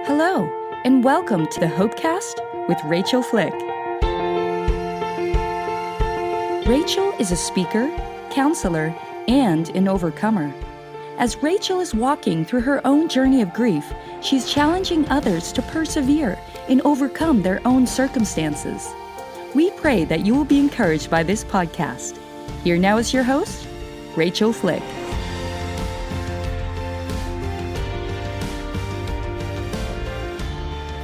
Hello, and welcome to the Hopecast with Rachael Flick. Rachael is a speaker, counselor, and an overcomer. As Rachael is walking through her own journey of grief, she's challenging others to persevere and overcome their own circumstances. We pray that you will be encouraged by this podcast. Here now is your host, Rachael Flick.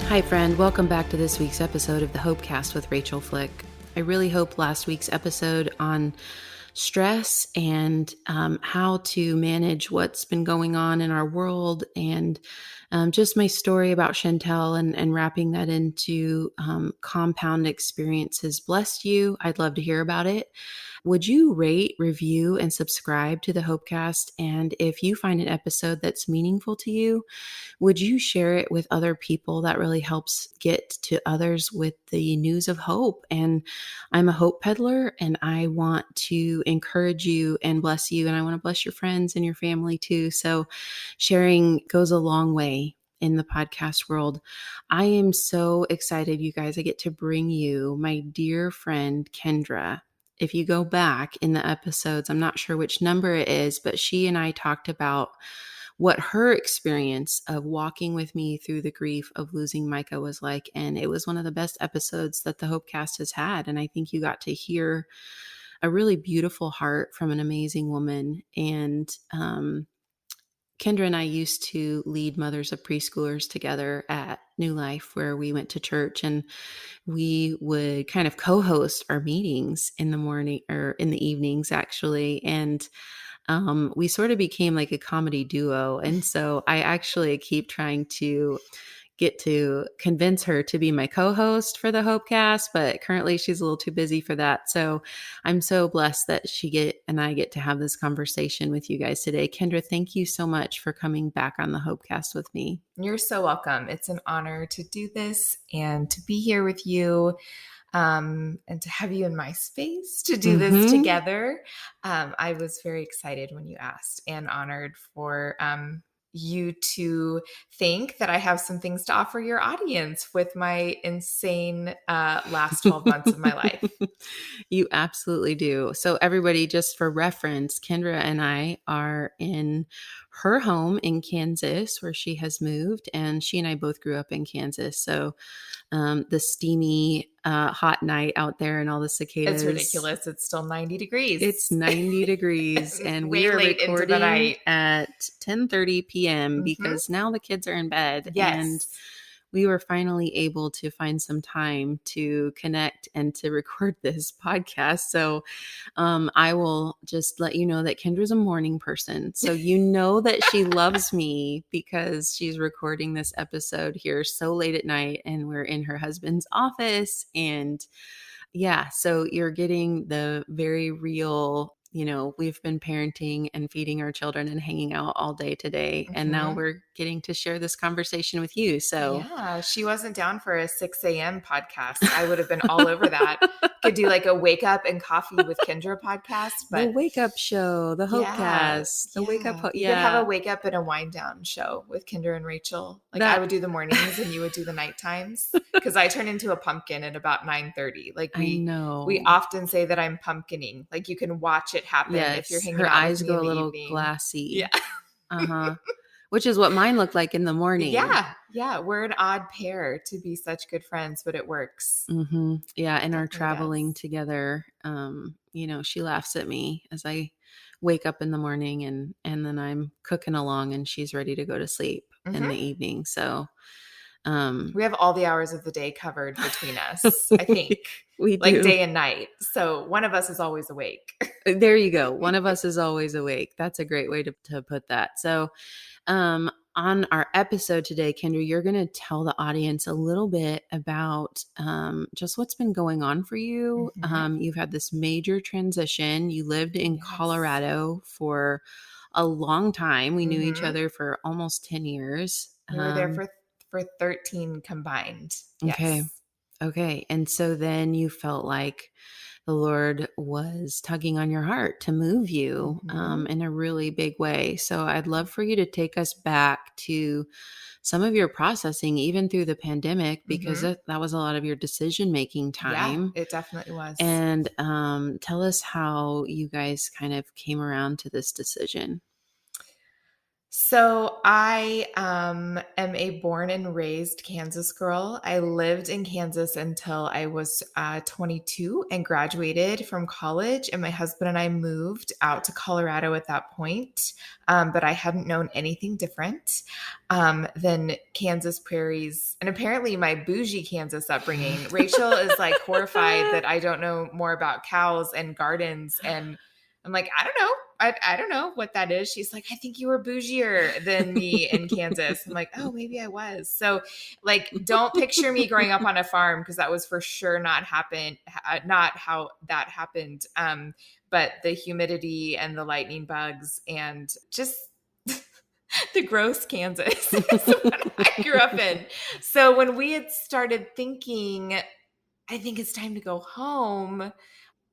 Hi friend, welcome back to this week's episode of the Hopecast with Rachael Flick. I really hope last week's episode on stress and how to manage what's been going on in our world and just my story about Chantel and wrapping that into compound experiences blessed you. I'd love to hear about it. Would you rate, review, and subscribe to the Hopecast? And if you find an episode that's meaningful to you, would you share it with other people? That really helps get to others with the news of hope. And I'm a hope peddler, and I want to encourage you and bless you. And I want to bless your friends and your family too. So sharing goes a long way in the podcast world. I am so excited, you guys. I get to bring you my dear friend, Kindra. If you go back in the episodes, I'm not sure which number it is, but she and I talked about what her experience of walking with me through the grief of losing Micah was like. And it was one of the best episodes that the Hopecast has had. And I think you got to hear a really beautiful heart from an amazing woman. And Kindra and I used to lead Mothers of Preschoolers together at New Life, where we went to church, and we would kind of co-host our meetings in the morning or in the evenings, actually. And we sort of became like a comedy duo. And so I actually keep trying to get to convince her to be my co-host for the Hopecast, but currently she's a little too busy for that. So I'm so blessed that I get to have this conversation with you guys today. Kindra, thank you so much for coming back on the Hopecast with me. You're so welcome. It's an honor to do this and to be here with you. And to have you in my space to do this together. I was very excited when you asked and honored for you to think that I have some things to offer your audience with my insane last 12 months of my life. You absolutely do. So everybody, just for reference, Kindra and I are in her home in Kansas, where she has moved, and she and I both grew up in Kansas. So the steamy hot night out there and all the cicadas. It's ridiculous. It's still 90 degrees. It's 90 degrees and we are recording at 10:30 p.m. because now the kids are in bed. Yes. And we were finally able to find some time to connect and to record this podcast. So I will just let you know that Kendra's a morning person. So you know that she loves me because she's recording this episode here so late at night and we're in her husband's office. And yeah, so you're getting the very real, we've been parenting and feeding our children and hanging out all day today. And now we're getting to share this conversation with you. So yeah, she wasn't down for a 6 a.m. podcast. I would have been all over that. Could do like a wake up and coffee with Kindra podcast. But the wake up show, the Hopecast, the wake up. You could have a wake up and a wind down show with Kindra and Rachael. Like I would do the mornings and you would do the night times, because I turn into a pumpkin at about 9:30. Like we often say that I'm pumpkining. Like you can watch it happen if you're hanging out. Her eyes go a little evening. glassy. Yeah. Which is what mine looked like in the morning. Yeah. We're an odd pair to be such good friends, but it works. Yeah. And our traveling together, she laughs at me as I wake up in the morning and then I'm cooking along and she's ready to go to sleep in the evening. So we have all the hours of the day covered between us, I think. We do. Like day and night. So one of us is always awake. There you go. One of us is always awake. That's a great way to put that. So on our episode today, Kindra, you're going to tell the audience a little bit about just what's been going on for you. You've had this major transition. You lived in Colorado for a long time. We knew each other for almost 10 years. We were there for 13 combined. Okay. And so then you felt like the Lord was tugging on your heart to move you in a really big way. So I'd love for you to take us back to some of your processing, even through the pandemic, because that was a lot of your decision-making time. Yeah, it definitely was. And tell us how you guys kind of came around to this decision. So I am a born and raised Kansas girl. I lived in Kansas until I was 22 and graduated from college. And my husband and I moved out to Colorado at that point. But I hadn't known anything different than Kansas prairies. And apparently my bougie Kansas upbringing. Rachel is like horrified that I don't know more about cows and gardens. And I'm like, I don't know. I don't know what that is. She's like, I think you were bougier than me in Kansas. I'm like, oh, maybe I was. So like, don't picture me growing up on a farm, because that was for sure not how that happened. But the humidity and the lightning bugs and just the gross Kansas is what I grew up in. So when we had started thinking, I think it's time to go home,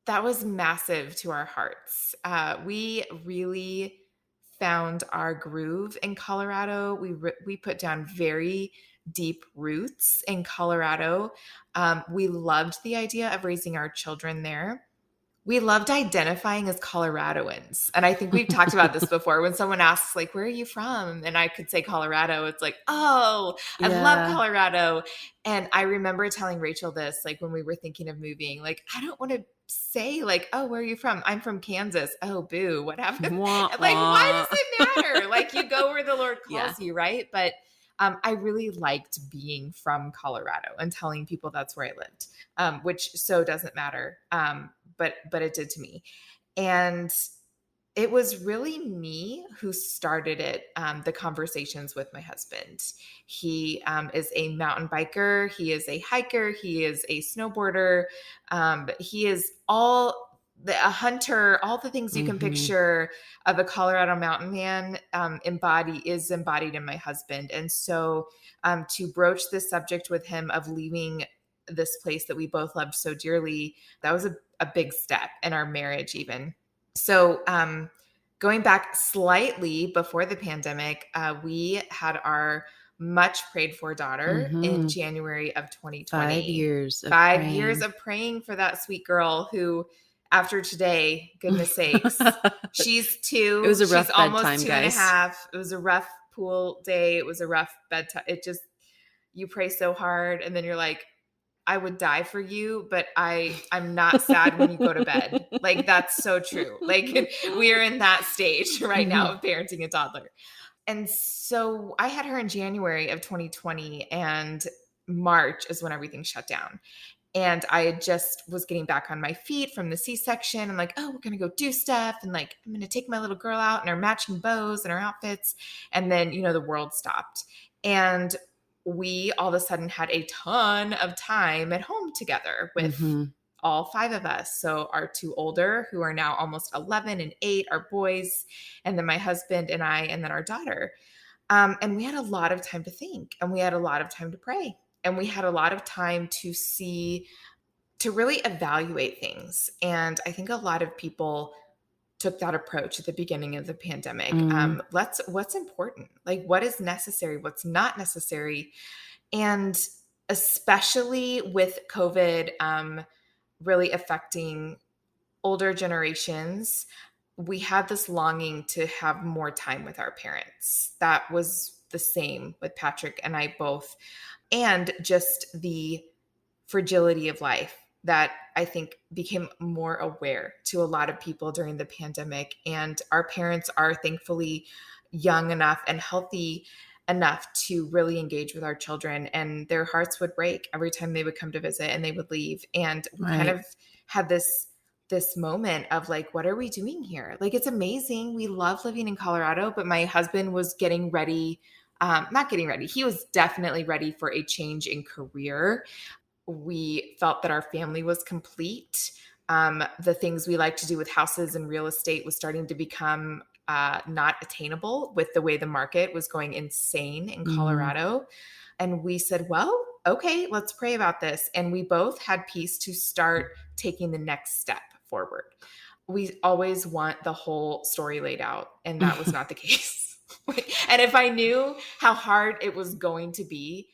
that was massive to our hearts. We really found our groove in Colorado. We put down very deep roots in Colorado. We loved the idea of raising our children there. We loved identifying as Coloradoans. And I think we've talked about this before. When someone asks, like, where are you from? And I could say Colorado. It's like, oh, I love Colorado. And I remember telling Rachel this, like, when we were thinking of moving, like, I don't want to say, like, oh, where are you from? I'm from Kansas. Oh, boo. What happened? Like, why does it matter? Like, you go where the Lord calls you, right? But I really liked being from Colorado and telling people that's where I lived, which so doesn't matter. But it did to me. And it was really me who started it, the conversations with my husband. He is a mountain biker. He is a hiker. He is a snowboarder. He is a hunter, all the things you can picture of a Colorado mountain man embodied in my husband. And so to broach this subject with him of leaving this place that we both loved so dearly, that was a big step in our marriage even. So going back slightly before the pandemic, we had our much prayed for daughter in January of 2020. 5 years of 5 praying. years of praying for that sweet girl who, after today, goodness sakes, she's 2. It was a rough She's almost bedtime, 2 guys. and a half. It was a rough pool day. It was a rough bedtime. You pray so hard, and then you're like, I would die for you, but I'm not sad when you go to bed. Like, that's so true. Like, we are in that stage right now of parenting a toddler. And so I had her in January of 2020, and March is when everything shut down. And I just was getting back on my feet from the C-section. I'm like, oh, we're going to go do stuff. And like, I'm going to take my little girl out in our matching bows and our outfits. And then, the world stopped. And we all of a sudden had a ton of time at home together with all 5 of us. So our 2 older, who are now almost 11 and 8, are boys, and then my husband and I, and then our daughter. And we had a lot of time to think, and we had a lot of time to pray, and we had a lot of time to really evaluate things. And I think a lot of people took that approach at the beginning of the pandemic. What's important? Like, what is necessary? What's not necessary? And especially with COVID really affecting older generations, we had this longing to have more time with our parents. That was the same with Patrick and I both. And just the fragility of life that I think became more aware to a lot of people during the pandemic. And our parents are thankfully young enough and healthy enough to really engage with our children, and their hearts would break every time they would come to visit and they would leave. And we kind of had this moment of like, what are we doing here? Like, it's amazing. We love living in Colorado, but my husband was getting ready, not getting ready. He was definitely ready for a change in career. We felt that our family was complete. The things we like to do with houses and real estate was starting to become not attainable with the way the market was going insane in Colorado. And we said, well, okay, let's pray about this. And we both had peace to start taking the next step forward. We always want the whole story laid out, and that was not the case. And if I knew how hard it was going to be,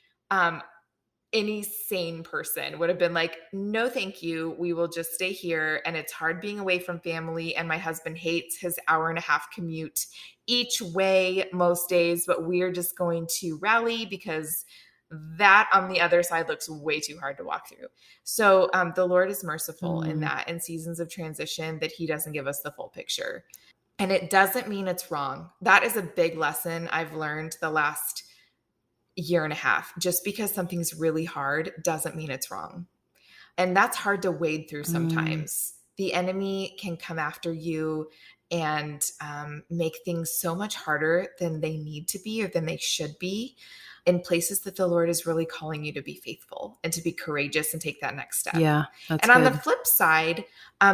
any sane person would have been like, no, thank you. We will just stay here. And it's hard being away from family. And my husband hates his 1.5-hour commute each way most days, but we're just going to rally because that on the other side looks way too hard to walk through. So the Lord is merciful in that, in seasons of transition, that he doesn't give us the full picture. And it doesn't mean it's wrong. That is a big lesson I've learned the last 1.5 years. Just because something's really hard doesn't mean it's wrong. And that's hard to wade through sometimes. The enemy can come after you and make things so much harder than they need to be or than they should be, in places that the Lord is really calling you to be faithful and to be courageous and take that next step. Yeah, that's and on good. the flip side,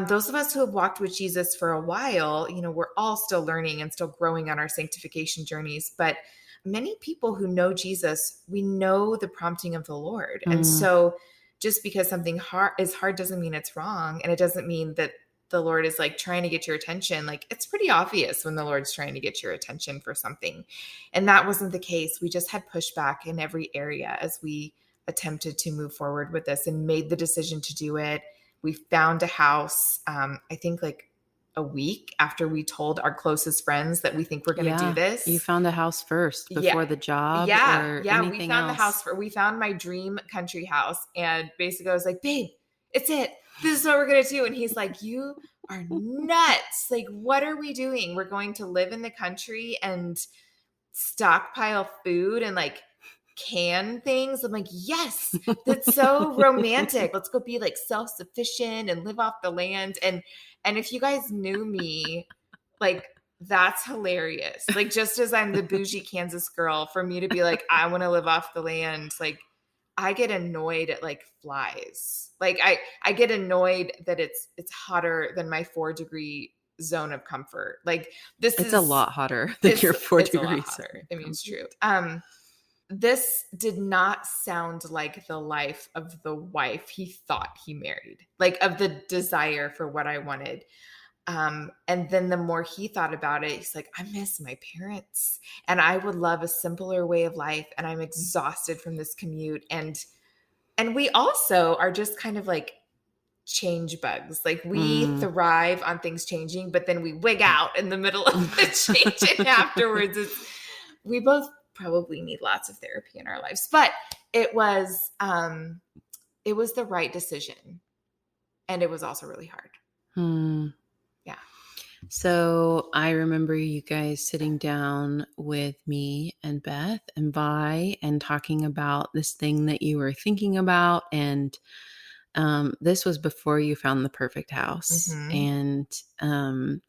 those of us who have walked with Jesus for a while, we're all still learning and still growing on our sanctification journeys. But many people who know Jesus, we know the prompting of the Lord. And so just because something is hard doesn't mean it's wrong. And it doesn't mean that the Lord is like trying to get your attention. Like, it's pretty obvious when the Lord's trying to get your attention for something. And that wasn't the case. We just had pushback in every area as we attempted to move forward with this and made the decision to do it. We found a house, I think like a week after we told our closest friends that we think we're going to do this. You found a house first before the job or anything we found else. the house. We found my dream country house. And basically I was like, babe, it's it. This is what we're going to do. And he's like, you are nuts. Like, what are we doing? We're going to live in the country and stockpile food and like can things. I'm like, yes, that's so romantic. Let's go be like self-sufficient and live off the land. And if you guys knew me, like, that's hilarious. Like, just as I'm the bougie Kansas girl, for me to be like, I want to live off the land, like, I get annoyed at like flies. Like I get annoyed that it's hotter than my 4-degree zone of comfort. Like, it's a lot hotter than your 4 degrees. It's a lot hotter. I mean, it's true. This did not sound like the life of the wife he thought he married, like of the desire for what I wanted. And then the more he thought about it, he's like, I miss my parents and I would love a simpler way of life. And I'm exhausted from this commute. And we also are just kind of like change bugs. Like, we thrive on things changing, but then we wig out in the middle of the change. And afterwards, we both probably need lots of therapy in our lives, but it was the right decision. And it was also really hard. Yeah. So I remember you guys sitting down with me and Beth and Vi and talking about this thing that you were thinking about. And this was before you found the perfect house. And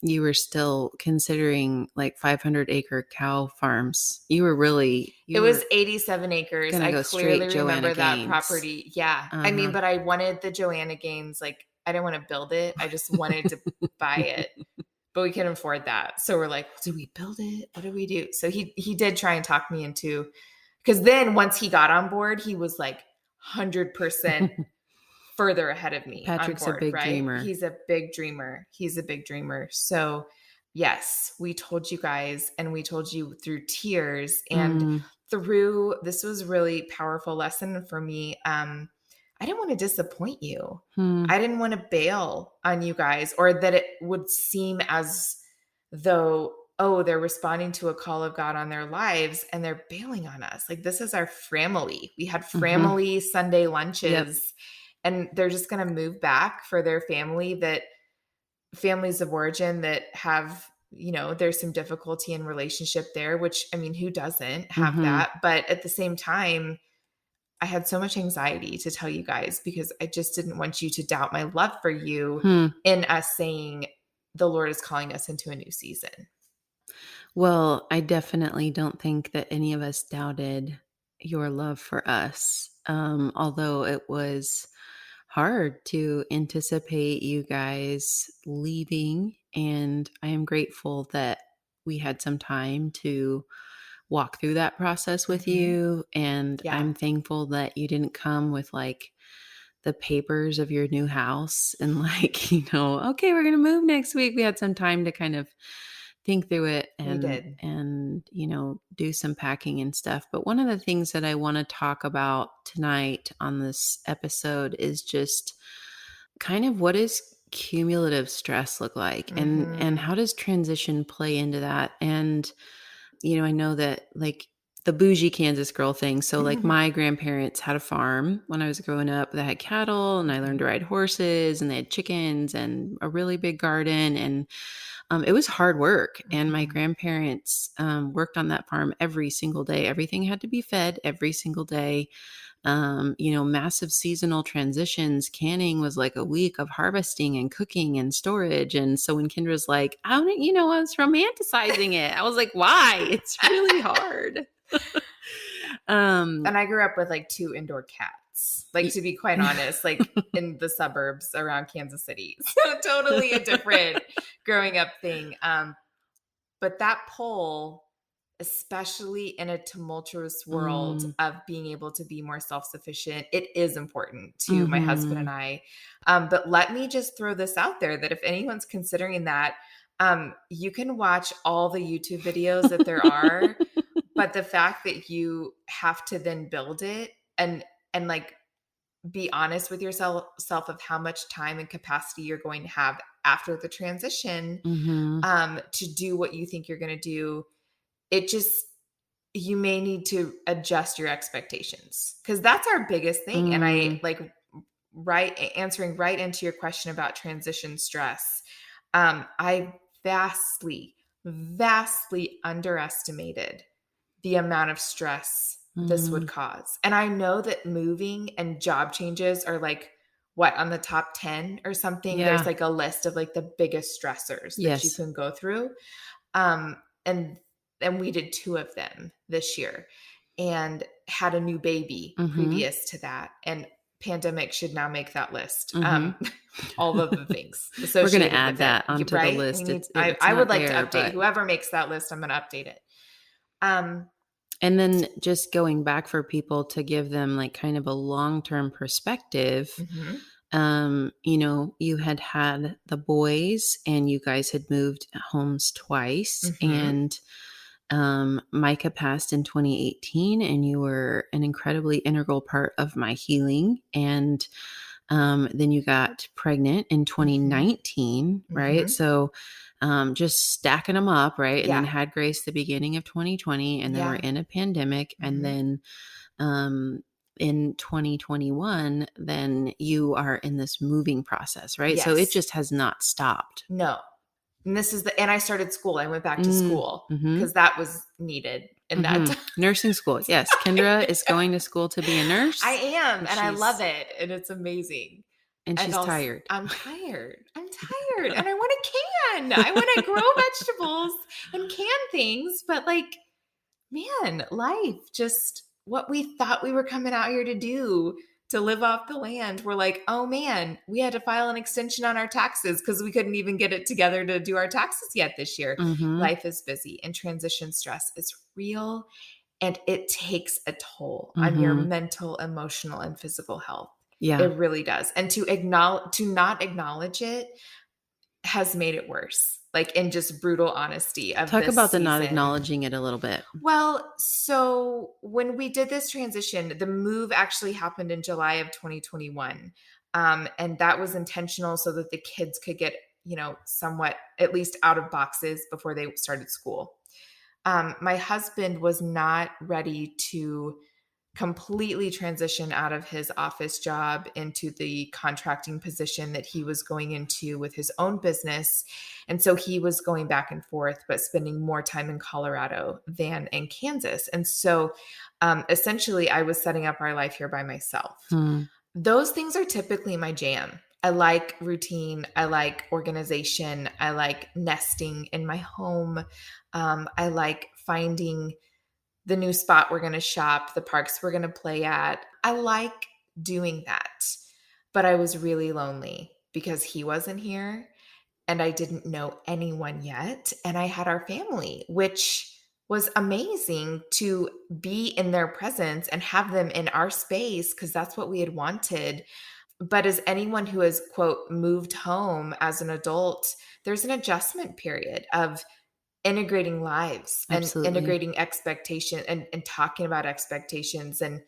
you were still considering like 500-acre cow farms. You were really... It was 87 acres. I go clearly remember that Gaines. property. Yeah. I mean, but I wanted the Joanna Gaines. Like, I didn't want to build it. I just wanted to buy it. But we couldn't afford that. So we're like, do we build it? What do we do? So he did try and talk me into, because then once he got on board, he was like 100% further ahead of me. Patrick's on board, a big right? dreamer. He's a big dreamer. So yes, we told you guys, and we told you through tears and through, this was really powerful lesson for me. I didn't want to disappoint you. I didn't want to bail on you guys, or that it would seem as though, oh, they're responding to a call of God on their lives and they're bailing on us. Like, this is our family. We had family Sunday lunches, and they're just going to move back for their families of origin that have, there's some difficulty in relationship there, which, I mean, who doesn't have that? But at the same time, I had so much anxiety to tell you guys, because I just didn't want you to doubt my love for you in us saying the Lord is calling us into a new season. Well, I definitely don't think that any of us doubted your love for us. Although it was hard to anticipate you guys leaving. And I am grateful that we had some time to walk through that process with you. And Yeah. I'm thankful that you didn't come with like the papers of your new house and like, okay, we're going to move next week. We had some time to kind of think through it We did. and, do some packing and stuff. But one of the things that I want to talk about tonight on this episode is just kind of what does cumulative stress look like and how does transition play into that? And, I know that like the bougie Kansas girl thing. So like my grandparents had a farm when I was growing up that had cattle, and I learned to ride horses, and they had chickens and a really big garden. And it was hard work. And my grandparents worked on that farm every single day. Everything had to be fed every single day. Massive seasonal transitions. Canning was like a week of harvesting and cooking and storage. And so when Kendra's like, I was romanticizing it. I was like, why? It's really hard. And I grew up with like 2 indoor cats, like to be quite honest, like in the suburbs around Kansas City. So totally a different growing up thing. But that pull, especially in a tumultuous world of being able to be more self-sufficient, it is important to my husband and I. But let me just throw this out there that if anyone's considering that, you can watch all the YouTube videos that there are, but the fact that you have to then build it and like be honest with yourself of how much time and capacity you're going to have after the transition to do what you think you're going to do, you may need to adjust your expectations, because that's our biggest thing. And I like answering right into your question about transition stress. I vastly underestimated the amount of stress this would cause. And I know that moving and job changes are like what, on the top 10 or something. Yeah. There's like a list of like the biggest stressors that you can go through. And we did 2 of them this year and had a new baby previous to that. And pandemic should now make that list. All of the things associated. We're going to add that onto the list. I would like to update whoever makes that list. I'm going to update it. And then just going back for people to give them like kind of a long-term perspective, you had the boys and you guys had moved homes twice, and Micah passed in 2018, and you were an incredibly integral part of my healing. And then you got pregnant in 2019, right? So just stacking them up, right? And then had Grace the beginning of 2020, and then we're in a pandemic. And then in 2021, then you are in this moving process, right? So it just has not stopped. No. And and I started school. I went back to school because that was needed in that time. Nursing school. Yes. Kendra is going to school to be a nurse. I am. And I love it. And it's amazing. And she's tired. I'm tired. And I want to can. I want to grow vegetables and can things. But like, man, life, just what we thought we were coming out here to do, to live off the land. We're like, oh man, we had to file an extension on our taxes because we couldn't even get it together to do our taxes yet this year. Life is busy, and transition stress is real, and it takes a toll on your mental, emotional, and physical health. Yeah, it really does. And to not acknowledge it has made it worse. Like, in just brutal honesty of Talk this about the season. not acknowledging it a little bit. Well, so when we did this transition, the move actually happened in July of 2021. And that was intentional so that the kids could get, somewhat at least out of boxes before they started school. My husband was not ready to completely transition out of his office job into the contracting position that he was going into with his own business. And so he was going back and forth, but spending more time in Colorado than in Kansas. And so essentially I was setting up our life here by myself. Those things are typically my jam. I like routine. I like organization. I like nesting in my home. I like finding the new spot we're going to shop, the parks we're going to play at. I like doing that. But I was really lonely because he wasn't here and I didn't know anyone yet. And I had our family, which was amazing to be in their presence and have them in our space because that's what we had wanted. But as anyone who has, quote, moved home as an adult, there's an adjustment period of integrating lives and Absolutely. integrating expectation and talking about expectations. And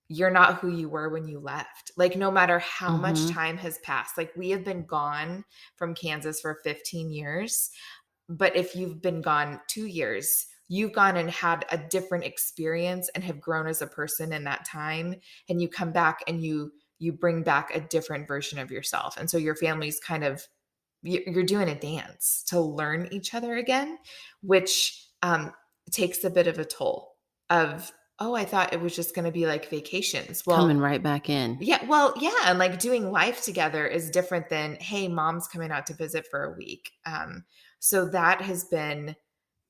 you're not who you were when you left. Like, no matter how much Mm-hmm. time has passed, like we have been gone from Kansas for 15 years. But if you've been gone 2 years, you've gone and had a different experience and have grown as a person in that time. And you come back and you bring back a different version of yourself. And so your family's kind of, you're doing a dance to learn each other again, which takes a bit of a toll of, oh, I thought it was just going to be like vacations. Coming Well, right back in. yeah, well, yeah. And like doing life together is different than, hey, mom's coming out to visit for a week. So that has been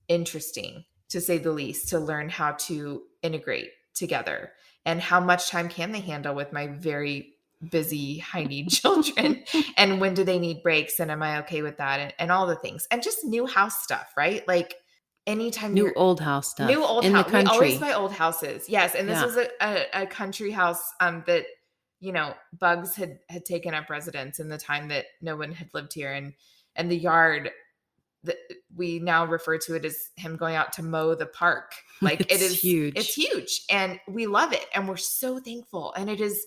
interesting, to say the least, to learn how to integrate together and how much time can they handle with my very busy high need children, and when do they need breaks, and am I okay with that, and all the things, and just new house stuff, right? Like anytime New you're old house new stuff old in the house, we always country. buy old houses, yes. And this Yeah. was a country house that, you know, bugs had taken up residence in the time that no one had lived here, and the yard, that we now refer to it as him going out to mow the park. Like It's it's huge. huge, and we love it, and we're so thankful. And it is,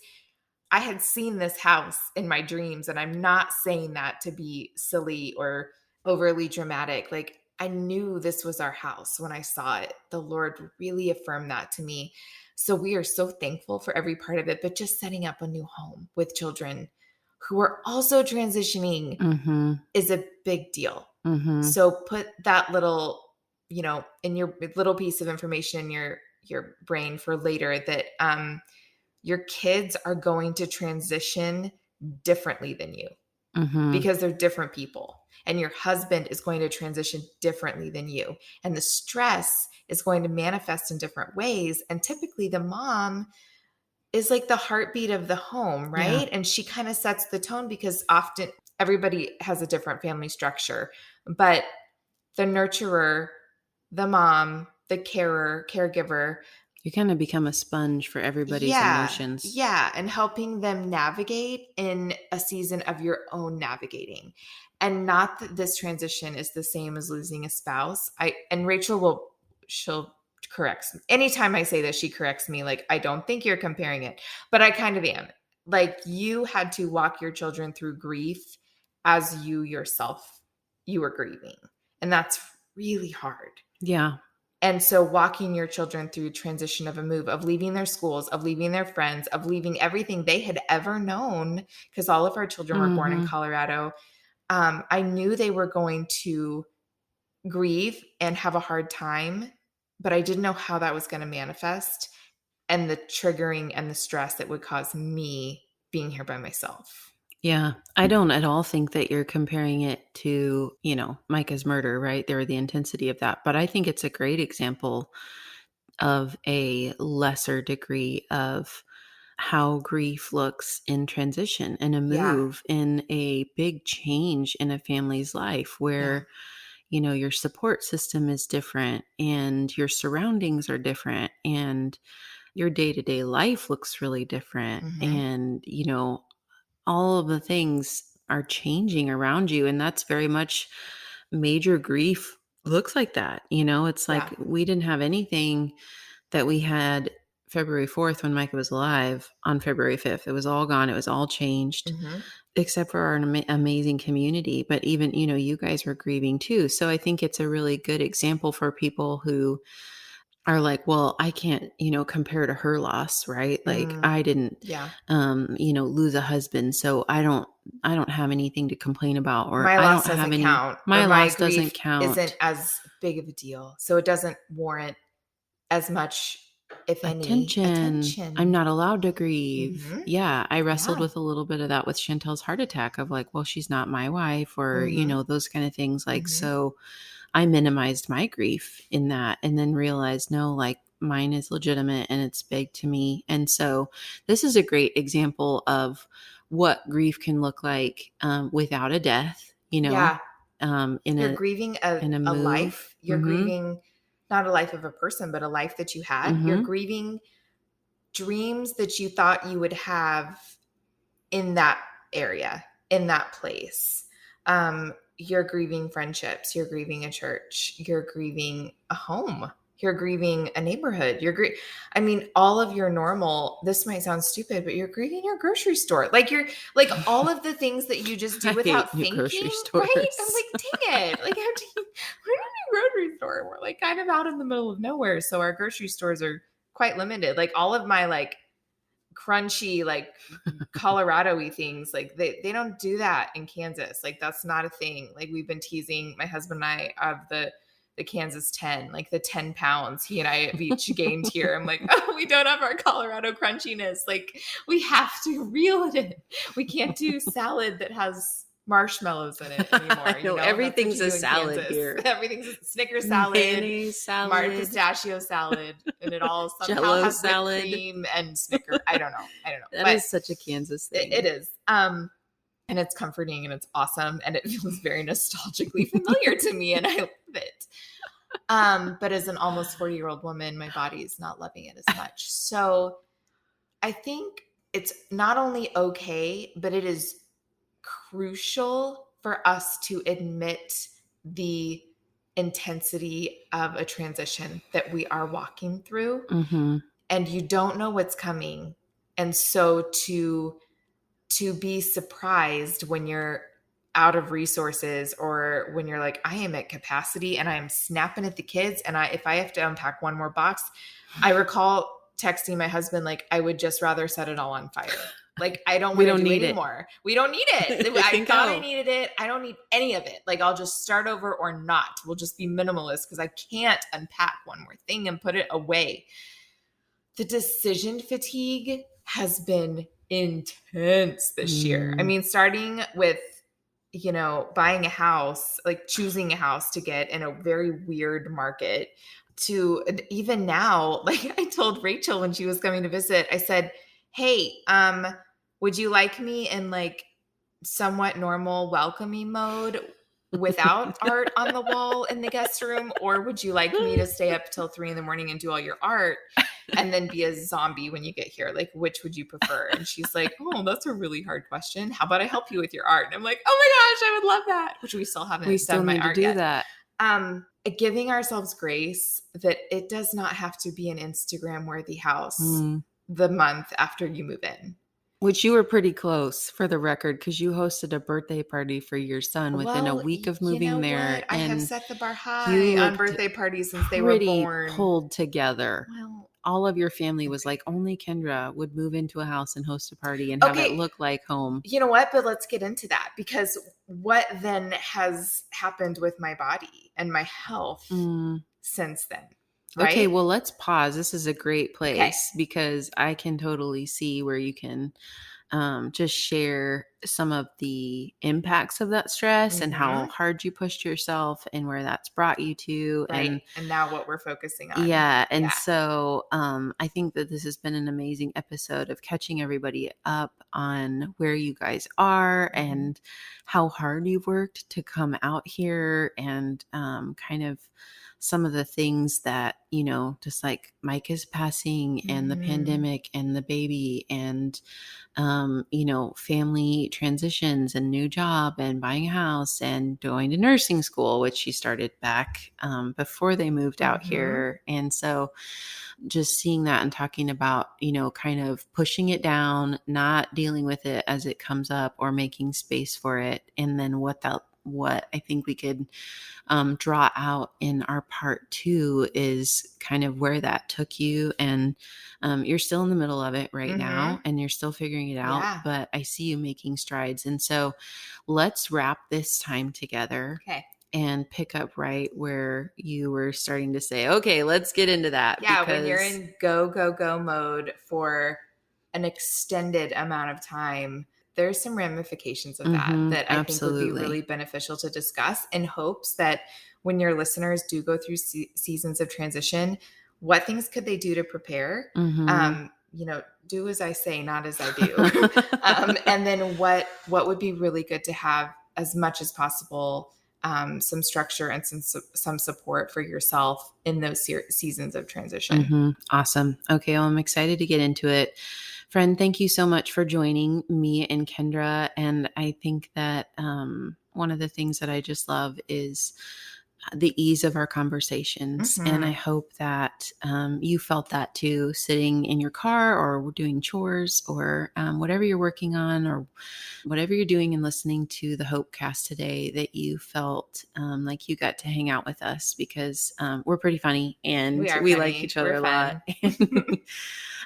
I had seen this house in my dreams, and I'm not saying that to be silly or overly dramatic. Like, I knew this was our house when I saw it. The Lord really affirmed that to me. So we are so thankful for every part of it, but just setting up a new home with children who are also transitioning Mm-hmm. is a big deal. Mm-hmm. So put that little, you know, in your little piece of information in your brain for later, that your kids are going to transition differently than you Mm-hmm. because they're different people. And your husband is going to transition differently than you. And the stress is going to manifest in different ways. And typically the mom is like the heartbeat of the home, Yeah. right? And she kind of sets the tone because often everybody has a different family structure. But the nurturer, the mom, the carer, caregiver, You kind of become a sponge for everybody's yeah, emotions. yeah, and helping them navigate in a season of your own navigating. And not that this transition is the same as losing a spouse. And Rachel she'll corrects me. Anytime I say this, she corrects me, like, I don't think you're comparing it, but I kind of am. Like, you had to walk your children through grief as you yourself, you were grieving. And that's really hard. Yeah. And so walking your children through transition of a move, of leaving their schools, of leaving their friends, of leaving everything they had ever known, because all of our children were born in Mm-hmm. Colorado. I knew they were going to grieve and have a hard time, but I didn't know how that was going to manifest, and the triggering and the stress that would cause me being here by myself. Yeah. I don't at all think that you're comparing it to, Micah's murder, right? There, the intensity of that. But I think it's a great example of a lesser degree of how grief looks in transition and a Yeah. move in a big change in a family's life Yeah. where, your support system is different and your surroundings are different and your day-to-day life looks really different. Mm-hmm. And, all of the things are changing around you. And that's very much major grief looks like that. It's Yeah. like we didn't have anything that we had February 4th when Micah was alive on February 5th. It was all gone. It was all changed Mm-hmm. except for our amazing community. But even, you guys were grieving too. So I think it's a really good example for people who are like, well, I can't, compare to her loss, right? Like I didn't, Yeah. lose a husband. So I don't have anything to complain about, or My I loss don't have doesn't any, count, or my my loss grief doesn't count. isn't as big of a deal. So it doesn't warrant as much, if any, Attention. I'm attention. not allowed to grieve. Mm-hmm. Yeah. I wrestled Yeah. with a little bit of that with Chantel's heart attack of like, well, she's not my wife, or, Mm-hmm. those kind of things. Like, Mm-hmm. so I minimized my grief in that and then realized, no, like mine is legitimate and it's big to me. And so this is a great example of what grief can look like without a death, Yeah. in You're a grieving in a a move. life. You're Mm-hmm. grieving not a life of a person, but a life that you had. You're grieving dreams that you thought you would have in that area, in that place. You're grieving friendships. You're grieving a church. You're grieving a home. You're grieving a neighborhood. I mean, all of your normal, this might sound stupid, but you're grieving your grocery store. Like you're like all of the things that you just do without thinking, grocery stores. right? I'm like, dang it. Like, we're not a grocery store. We're like kind of out in the middle of nowhere. So our grocery stores are quite limited. Like all of my like crunchy, like Colorado-y things, like they don't do that in Kansas. Like that's not a thing. Like we've been teasing my husband and I of the Kansas 10, like the 10 pounds he and I have each gained here. I'm like, oh, we don't have our Colorado crunchiness. Like we have to reel it in. We can't do salad that has marshmallows in it anymore. I know, everything's a salad here. Everything's a Snickers salad, mayonnaise salad, pistachio salad, and it all somehow Jell-O has salad, cream and Snickers. I don't know. That is such a Kansas thing. It is. And it's comforting and it's awesome and it feels very nostalgically familiar to me and I love it. But as an almost 40-year-old woman, my body is not loving it as much. So I think it's not only okay, but it is crucial for us to admit the intensity of a transition that we are walking through. And you don't know what's coming. And so to be surprised when you're out of resources or when you're like, I am at capacity and I am snapping at the kids. And if I have to unpack one more box, I recall texting my husband, like, I would just rather set it all on fire. Like, I don't want to do it anymore. We don't need it. I thought I needed it. I don't need any of it. Like, I'll just start over or not. We'll just be minimalist because I can't unpack one more thing and put it away. The decision fatigue has been intense this year. I mean, starting with, buying a house, like choosing a house to get in a very weird market to even now, like I told Rachel when she was coming to visit, I said, hey, would you like me in like somewhat normal welcoming mode without art on the wall in the guest room? Or would you like me to stay up till 3 a.m. and do all your art and then be a zombie when you get here? Like, which would you prefer? And she's like, oh, that's a really hard question. How about I help you with your art? And I'm like, oh my gosh, I would love that. Which we still haven't done my art yet. That. Giving ourselves grace that it does not have to be an Instagram worthy house the month after you move in. Which you were pretty close, for the record, because you hosted a birthday party for your son within a week of moving there. What? I have set the bar high on birthday parties since they were born. Pulled together. Well, all of your family was like, only Kindra would move into a house and host a party and have it look like home. You know what? But let's get into that, because what then has happened with my body and my health since then? Right? Okay, well, let's pause. This is a great place because I can totally see where you can just share some of the impacts of that stress and how hard you pushed yourself and where that's brought you to. Right. And now what we're focusing on. Yeah. And so I think that this has been an amazing episode of catching everybody up on where you guys are and how hard you've worked to come out here and kind of some of the things that, just like Micah's passing and the pandemic and the baby and, family transitions and new job and buying a house and going to nursing school, which she started back before they moved out here. And so just seeing that and talking about, kind of pushing it down, not dealing with it as it comes up or making space for it. And then what I think we could draw out in our part 2 is kind of where that took you. And you're still in the middle of it right now and you're still figuring it out, but I see you making strides. And so let's wrap this time together. Okay. And pick up right where you were starting to say, okay, let's get into that. Yeah, when you're in go mode for an extended amount of time, there's some ramifications of that I think would be really beneficial to discuss, in hopes that when your listeners do go through seasons of transition, what things could they do to prepare? Do as I say, not as I do. And then what would be really good to have as much as possible some structure and some support for yourself in those seasons of transition. Awesome. Okay, well, I'm excited to get into it. Friend, thank you so much for joining me and Kindra. And I think that one of the things that I just love is the ease of our conversations. And I hope that you felt that too, sitting in your car or doing chores or whatever you're working on or whatever you're doing and listening to the Hopecast today, that you felt like you got to hang out with us, because we're pretty funny and we like each other a lot.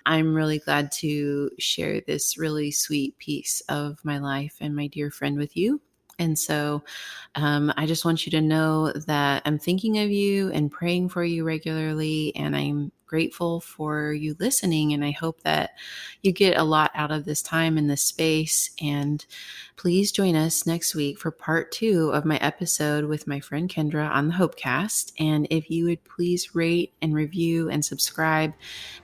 I'm really glad to share this really sweet piece of my life and my dear friend with you. And so I just want you to know that I'm thinking of you and praying for you regularly. And I'm grateful for you listening. And I hope that you get a lot out of this time in this space. And please join us next week for part 2 of my episode with my friend Kindra on the Hopecast. And if you would please rate and review and subscribe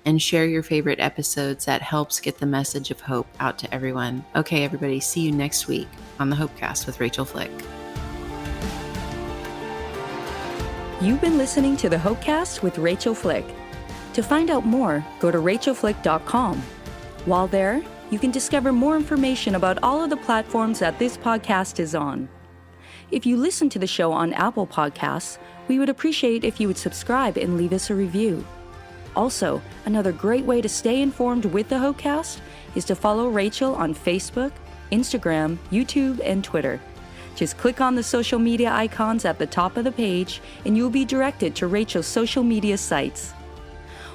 and share your favorite episodes, that helps get the message of hope out to everyone. Okay, everybody, see you next week on the Hopecast with Rachael Flick. You've been listening to the Hopecast with Rachael Flick. To find out more, go to rachaelflick.com. While there, you can discover more information about all of the platforms that this podcast is on. If you listen to the show on Apple Podcasts, we would appreciate if you would subscribe and leave us a review. Also, another great way to stay informed with the Hopecast is to follow Rachael on Facebook, Instagram, YouTube, and Twitter. Just click on the social media icons at the top of the page and you'll be directed to Rachael's social media sites.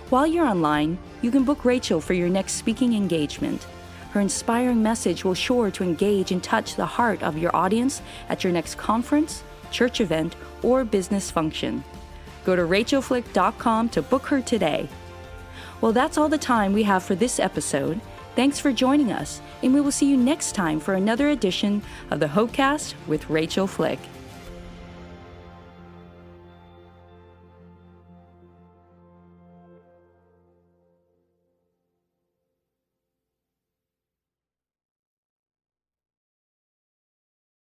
While you're online, you can book Rachael for your next speaking engagement. Her inspiring message will sure to engage and touch the heart of your audience at your next conference, church event, or business function. Go to rachaelflick.com to book her today. Well, that's all the time we have for this episode. Thanks for joining us, and we will see you next time for another edition of the Hopecast with Rachael Flick.